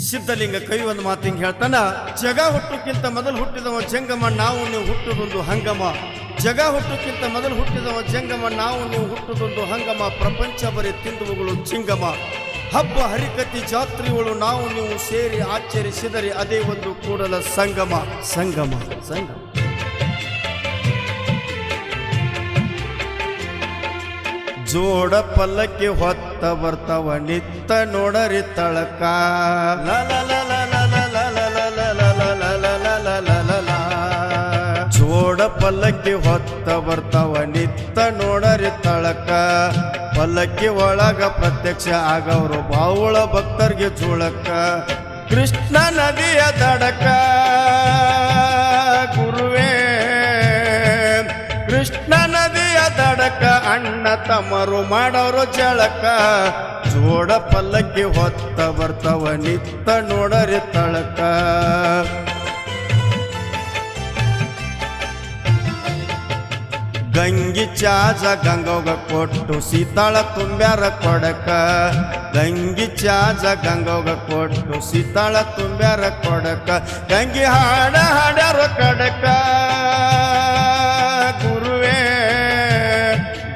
ಸಿದ್ಧಲಿಂಗ ಕೈ ಒಂದು ಮಾತು ಹಿಂಗೆ ಹೇಳ್ತಾನ, ಜಗ ಹುಟ್ಟಕ್ಕಿಂತ ಮೊದಲು ಹುಟ್ಟಿದವ ಜಂಗಮ, ನಾವು ನೀವು ಹುಟ್ಟುದೊಂದು ಹಂಗಮ. ಜಗ ಹುಟ್ಟಕ್ಕಿಂತ ಮೊದಲು ಹುಟ್ಟಿದವ ಜಂಗಮ, ನಾವು ನೀವು ಹುಟ್ಟುದೊಂದು ಹಂಗಮ. ಪ್ರಪಂಚ ಬರೀ ತಿಂದುವುಗಳು ಚಿಂಗಮ. ಹಬ್ಬ ಹರಿಕತಿ ಜಾತ್ರೆಗಳು ನಾವು ನೀವು ಸೇರಿ ಆಚರಿಸಿದರೆ ಅದೇ ಒಂದು ಕೂಡಲ ಸಂಗಮ. ಸಂಗಮ ಸಂಗಮ ಜೋಡ ಪಲ್ಲಕ್ಕಿ ಹೊತ್ತ ಬರ್ತಾವ ನಿತ್ತ ನೋಡರಿ ತಳಕ. ಜೋಡ ಪಲ್ಲಕ್ಕಿ ಹೊತ್ತ ಬರ್ತಾವ ನಿತ್ತ ನೋಡರಿ ತಳಕ. ಪಲ್ಲಕ್ಕಿ ಒಳಗ ಪ್ರತ್ಯಕ್ಷ ಆಗವರು ಬಾವುಳ ಭಕ್ತರಿಗೆ ಜೋಳಕ. ಕೃಷ್ಣ ನದಿಯ ದಡಕ ಗುರುವೇ, ಕೃಷ್ಣ ನದಿಯ ದಡಕ ಅಣ್ಣ ತಮ್ಮರು ಮಾಡೋರು ಜಳಕ. ಜೋಡ ಪಲ್ಲಕ್ಕಿ ಹೊತ್ತ ಬರ್ತಾವ ನಿತ್ತ ನೋಡರಿ ತಳಕ. ಗಂಗಿ ಚಾಜ ಗಂಗೋಗ ಕೊಟ್ಟು ಸೀತಾಳ ತುಂಬ್ಯಾರ ಕೊಡಕ. ಗಂಗಿ ಚಾಜ ಗಂಗೋಗ ಕೊಟ್ಟು ಸೀತಾಳ ತುಂಬ್ಯಾರ ಕೊಡಕ. ಗಂಗಿ ಹಾಡ ಹಾಡ್ಯಾರ ಕಡಕ ಗುರುವೇ,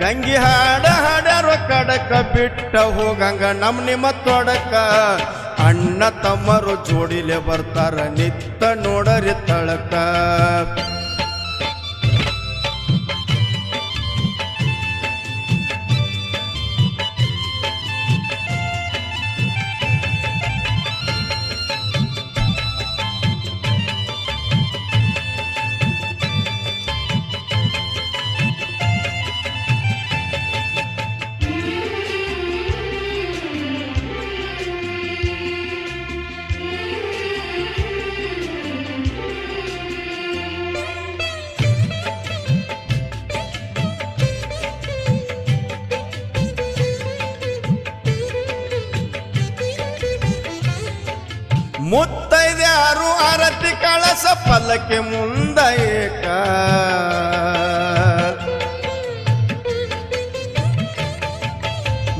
ಗಂಗಿ ಹಾಡ ಹಾಡ್ಯಾರ ಕಡಕ. ಬಿಟ್ಟ ಹೋಗಂಗ ನಿಮ್ಮ ತೊಡಕ. ಅಣ್ಣ ತಮ್ಮರು ಜೋಡಿಲೆ ಬರ್ತಾರ ನಿತ್ತ ನೋಡರಿ ತಳಕ. ಮುತ್ತೈದ್ಯಾರು ಆರತಿ ಕಳಸ ಪಲ್ಲಕ್ಕಿ ಮುಂದ ಏಕ.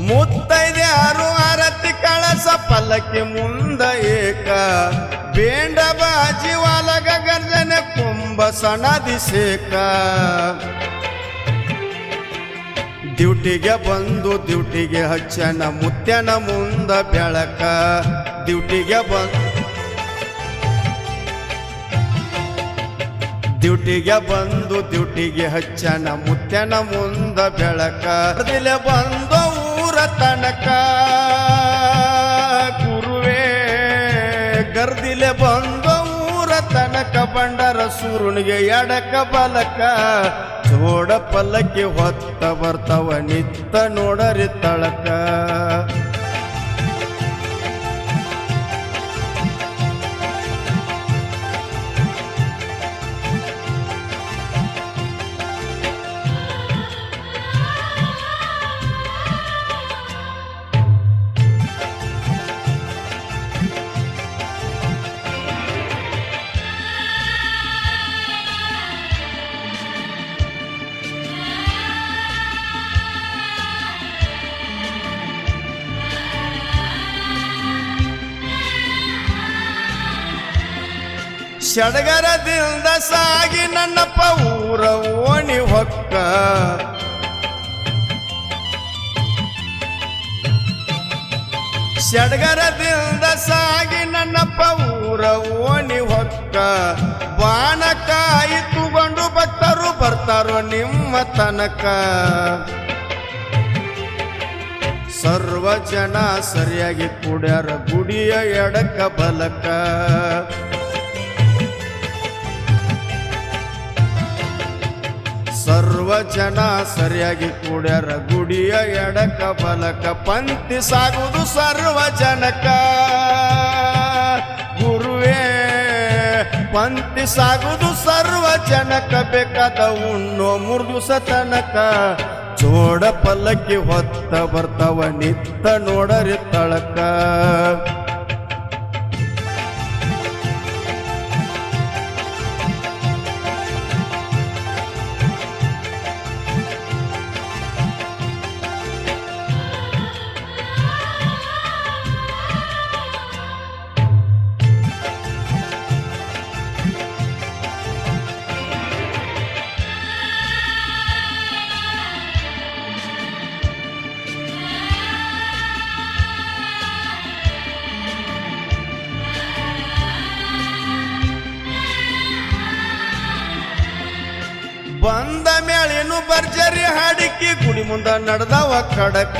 ಮುತ್ತೈದ್ಯಾರು ಆರತಿ ಕಳಸ ಪಲ್ಲಕ್ಕಿ ಮುಂದ ಏಕ. ಬೇಂಡ ಬಾಜಿ ವಾಲಗ ಗರ್ಜನೆ ಕುಂಭ ಸಣದಿ ಸೇಕ. ಡ್ಯೂಟಿಗೆ ಬಂದು ಡ್ಯೂಟಿಗೆ ಹಚ್ಚನ ಮುತ್ಯನ ಮುಂದ ಬೆಳಕ. ಡ್ಯೂಟಿಗೆ ಬಂದು ಡ್ಯೂಟಿಗೆ ಬಂದು ಡ್ಯೂಟಿಗೆ ಹಚ್ಚನ ಮುತ್ಯನ ಮುಂದ ಬೆಳಕ. ಗರ್ದಿಲೆ ಬಂದು ಊರ ತನಕ ಗುರುವೇ, ಗರ್ದಿಲೆ ಬಂದು ಊರ ತನಕ. ಬಂಡರ ಸೂರ್ಯನಿಗೆ ಎಡಕ ಬಲಕ. ಜೋಡ ಪಲ್ಲಕ್ಕಿ ಹೊತ್ತ ಬರ್ತಾವ ನಿತ್ತ ನೋಡರಿ ತಳಕ. ಸಡಗರದಿಂದ ಸಾಗಿ ನನ್ನಪ್ಪ ಊರ ಓಣಿ ಹೊಕ್ಕ. ಸಡಗರದಿಂದ ಸಾಗಿ ನನ್ನಪ್ಪ ಊರ ಓಣಿ ಹೊಕ್ಕ. ಬಾಣಕಾಯಿ ತಗೊಂಡು ಭಕ್ತರು ಬರ್ತಾರೋ ನಿಮ್ಮ ತನಕ. ಸರ್ವ ಜನ ಸರಿಯಾಗಿ ಕೂಡ್ಯಾರ ಗುಡಿಯ ಎಡಕ ಬಲಕ. ಸರ್ವ ಜನ ಸರಿಯಾಗಿ ಕೂಡ್ಯಾರ ಗುಡಿಯ ಎಡಕ ಬಲಕ. ಪಂಕ್ತಿ ಸಾಗುವುದು ಸರ್ವ ಜನಕ ಗುರುವೇ, ಪಂಕ್ತಿ ಸಾಗುವುದು ಸರ್ವ ಜನಕ. ಬೇಕಾದ ಉಣ್ಣೋ ಮುರ್ದುಸ ತನಕ. ಜೋಡ ಪಲ್ಲಕ್ಕಿ ಹೊತ್ತ ಬರ್ತಾವ ನಿತ್ತ ನೋಡರಿ ತಳಕ. ಬಂದ ಮೇಳಿನು ಭರ್ಜರಿ ಹಾಡಿಕಿ ಗುಡಿ ಮುಂದ ನಡೆದವ ಕಡಕ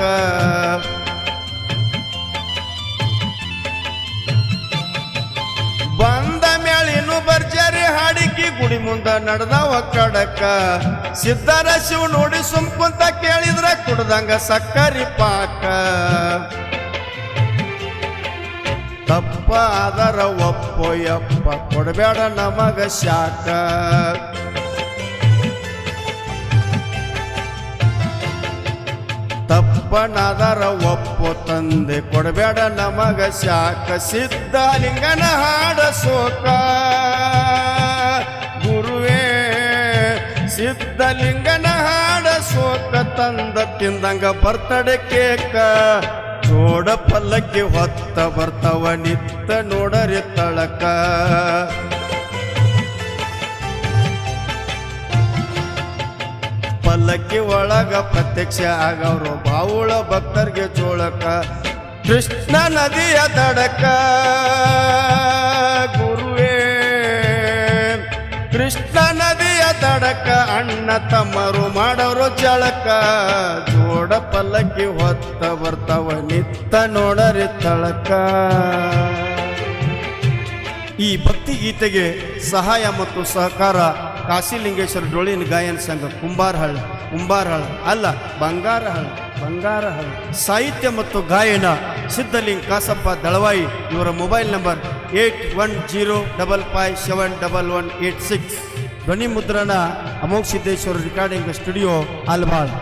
ಬಂದ ಮೇಳಿನು ಭರ್ಜರಿ ಹಾಡಿಕಿ ಗುಡಿ ಮುಂದ ನಡೆದವ ಕಡಕ ಸಿದ್ಧರ ಶಿವ ನೋಡಿ ಸುಮ್ಕುಂತ ಕೇಳಿದ್ರ ಕುಡ್ದಂಗ ಸಕ್ಕರಿ ಪಾಕ ತಪ್ಪ ಅದರ ಒಪ್ಪೋ ಯಪ್ಪ ಕೊಡಬೇಡ ನಮಗ ಶಾಕ ತಪ್ಪನಾದರ ಒಪ್ಪೋ ತಂದೆ ಕೊಡಬೇಡ ನಮಗ ಶಾಕ ಸಿದ್ಧಲಿಂಗನ ಹಾಡ ಸೋಕ ಗುರುವೇ ಸಿದ್ಧಲಿಂಗನ ಹಾಡ ಸೋಕ ತಂದ ತಿಂದಂಗ ಬರ್ತಡೆ ಕೇಕ ಜೋಡ ಪಲ್ಲಕ್ಕಿ ಹೊತ್ತ ಬರ್ತಾವ ನಿತ್ತ ನೋಡರಿ ತಳಕ ಪಲ್ಲಕ್ಕಿ ಒಳಗ ಪ್ರತ್ಯಕ್ಷ ಆಗವ್ರು ಬಾವುಳ ಭಕ್ತರಿಗೆ ಜೋಳಕ ಕೃಷ್ಣ ನದಿಯ ದಡಕ ಗುರುವೇ ಕೃಷ್ಣ ನದಿಯ ದಡಕ ಅಣ್ಣ ತಮ್ಮರು ಮಾಡವ್ರು ಜಳಕ ಜೋಡ ಪಲ್ಲಕ್ಕಿ ಹೊತ್ತ ಬರ್ತಾವ ನಿತ್ತ ನೋಡರಿ ತಳಕ ಈ ಭಕ್ತಿ ಗೀತೆಗೆ ಸಹಾಯ ಮತ್ತು ಸಹಕಾರ ಕಾಶಿಲಿಂಗೇಶ್ವರ ಡೊಳ್ಳಿನ ಗಾಯನ ಸಂಘ ಕುಂಬಾರಹಳ್ಳ ಅಲ್ಲ ಬಂಗಾರಹಳ್ಳ ಸಾಹಿತ್ಯ ಮತ್ತು ಗಾಯನ ಸಿದ್ಧಲಿಂಗ ಕಾಸಪ್ಪ ದಳವಾಯಿ ಇವರ ಮೊಬೈಲ್ ನಂಬರ್ 8105571186 ಧ್ವನಿ ಮುದ್ರಣ ಅಮೋಘ ಸಿದ್ದೇಶ್ವರ ರೆಕಾರ್ಡಿಂಗ್ ಸ್ಟುಡಿಯೋ ಆಲ್ಬಾಳ್